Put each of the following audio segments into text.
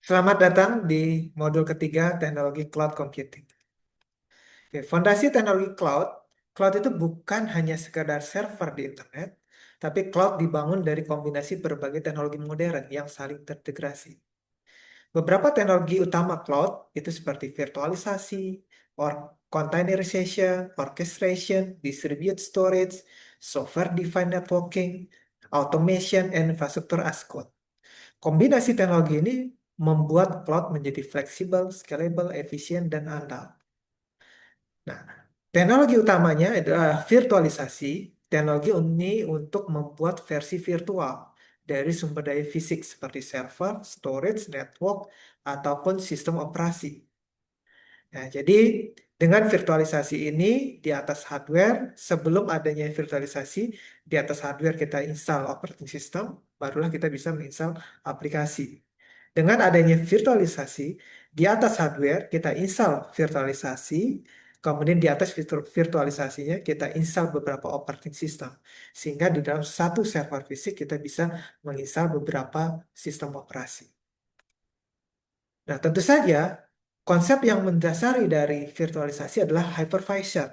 Selamat datang di modul ketiga teknologi cloud computing. Oke, fondasi teknologi cloud, cloud itu bukan hanya sekadar server di internet, tapi cloud dibangun dari kombinasi berbagai teknologi modern yang saling terintegrasi. Beberapa teknologi utama cloud itu seperti virtualisasi, or containerization, orchestration, distributed storage, software-defined networking, automation, and infrastructure as code. Kombinasi teknologi ini membuat cloud menjadi fleksibel, scalable, efisien, dan andal. Nah, teknologi utamanya adalah virtualisasi. Teknologi ini untuk membuat versi virtual dari sumber daya fisik seperti server, storage, network, ataupun sistem operasi. Nah, jadi dengan virtualisasi ini di atas hardware, sebelum adanya virtualisasi, di atas hardware kita install operating system, barulah kita bisa menginstal aplikasi. Dengan adanya virtualisasi, di atas hardware kita install virtualisasi, kemudian di atas virtualisasinya kita install beberapa operating system. Sehingga di dalam satu server fisik kita bisa menginstal beberapa sistem operasi. Nah, tentu saja konsep yang mendasari dari virtualisasi adalah hypervisor.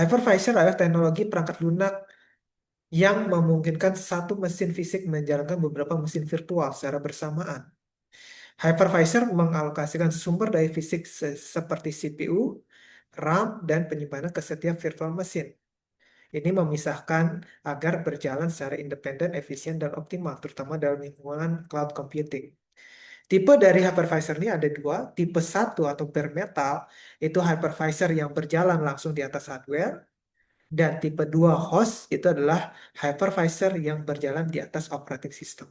Hypervisor adalah teknologi perangkat lunak yang memungkinkan satu mesin fisik menjalankan beberapa mesin virtual secara bersamaan. Hypervisor mengalokasikan sumber daya fisik seperti CPU, RAM, dan penyimpanan ke setiap virtual mesin. Ini memisahkan agar berjalan secara independen, efisien, dan optimal, terutama dalam lingkungan cloud computing. Tipe dari hypervisor ini ada dua, tipe 1 atau bare metal, itu hypervisor yang berjalan langsung di atas hardware, dan tipe 2 host itu adalah hypervisor yang berjalan di atas operating system.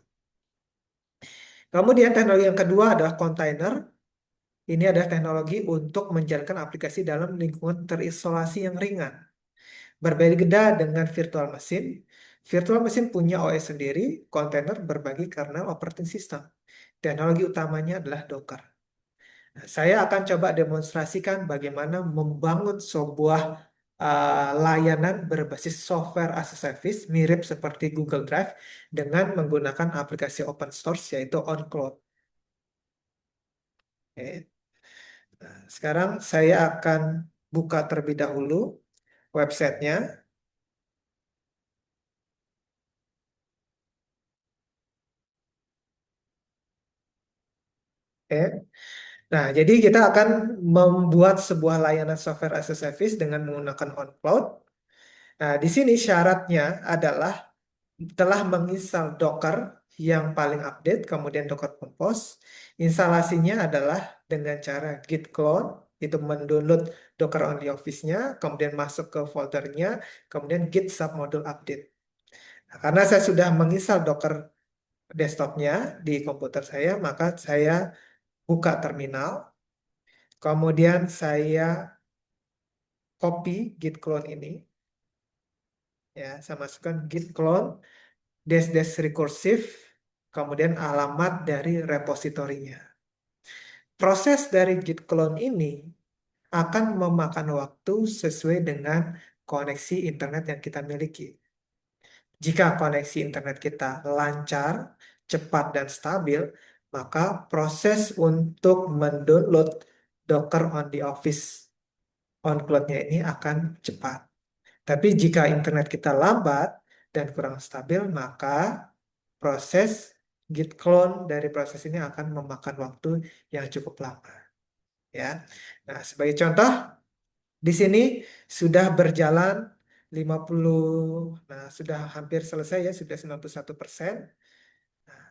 Kemudian teknologi yang kedua adalah container. Ini adalah teknologi untuk menjalankan aplikasi dalam lingkungan terisolasi yang ringan. Berbeda dengan virtual machine, virtual machine punya OS sendiri, container berbagi kernel operating system. Teknologi utamanya adalah Docker. Nah, saya akan coba demonstrasikan bagaimana membangun sebuah layanan berbasis software as a service mirip seperti Google Drive dengan menggunakan aplikasi open source yaitu OnCloud. Oke. Nah, sekarang saya akan buka terlebih dahulu websitenya. Oke. Nah, jadi kita akan membuat sebuah layanan software as a service dengan menggunakan OnCloud. Nah, di sini syaratnya adalah telah menginstal Docker yang paling update, kemudian Docker Compose. Instalasinya adalah dengan cara git clone, itu mendownload Docker on the Office-nya, kemudian masuk ke foldernya, kemudian git submodule update. Nah, karena saya sudah menginstal Docker desktopnya di komputer saya, maka saya buka terminal, kemudian saya copy git clone ini, ya, saya masukkan git clone dash dash recursive, kemudian alamat dari repositorinya. Proses dari git clone ini akan memakan waktu sesuai dengan koneksi internet yang kita miliki. Jika koneksi internet kita lancar, cepat, dan stabil, maka proses untuk mendownload Docker on the Office on cloud-nya ini akan cepat. Tapi jika internet kita lambat dan kurang stabil, maka proses git clone dari proses ini akan memakan waktu yang cukup lama. Ya, nah sebagai contoh di sini sudah berjalan 50, nah sudah hampir selesai ya, sudah 91%. Nah,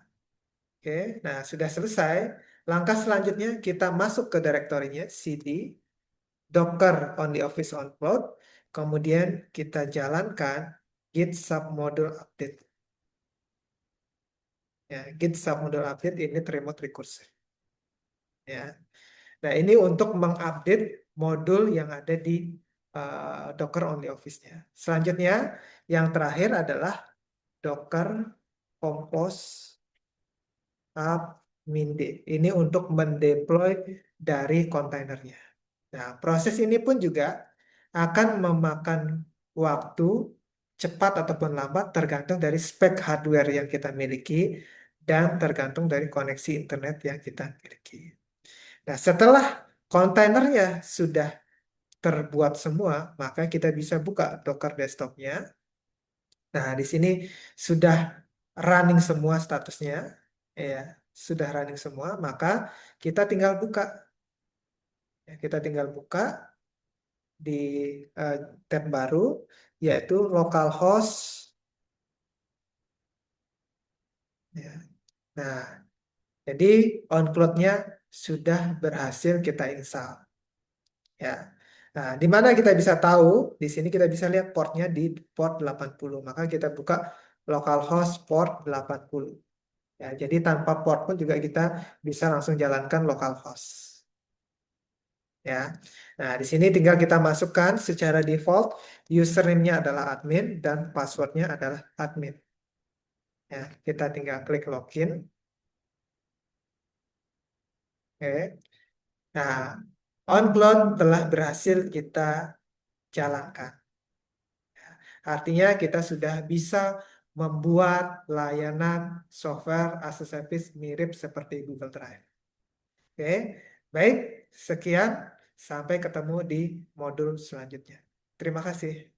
oke, nah sudah selesai. Langkah selanjutnya kita masuk ke direktorinya cd docker on the office on cloud, kemudian kita jalankan git submodule update. Ya, git submodule update ini remote recursive. Ya. Nah, ini untuk mengupdate modul yang ada di Docker Only Office-nya. Selanjutnya, yang terakhir adalah Docker Compose App Minde. Ini untuk mendeploy dari kontainernya. Nah, proses ini pun juga akan memakan waktu cepat ataupun lambat tergantung dari spek hardware yang kita miliki dan tergantung dari koneksi internet yang kita miliki. Nah, setelah kontainernya sudah terbuat semua, maka kita bisa buka Docker desktopnya. Nah, di sini sudah running semua statusnya, ya, sudah running semua, maka kita tinggal buka. Ya, kita tinggal buka di eh, tab baru, yaitu localhost. Ya. Nah, jadi on-cloud-nya sudah berhasil kita install. Ya. Nah, di mana kita bisa tahu? Di sini kita bisa lihat portnya di port 80. Maka kita buka localhost port 80. Ya, jadi tanpa port pun juga kita bisa langsung jalankan localhost. Ya. Nah, di sini tinggal kita masukkan secara default username-nya adalah admin dan password-nya adalah admin. Ya, kita tinggal klik login. Oke. Nah, on-cloud telah berhasil kita jalankan. Artinya kita sudah bisa membuat layanan software as a service mirip seperti Google Drive. Oke, baik, sekian. Sampai ketemu di modul selanjutnya. Terima kasih.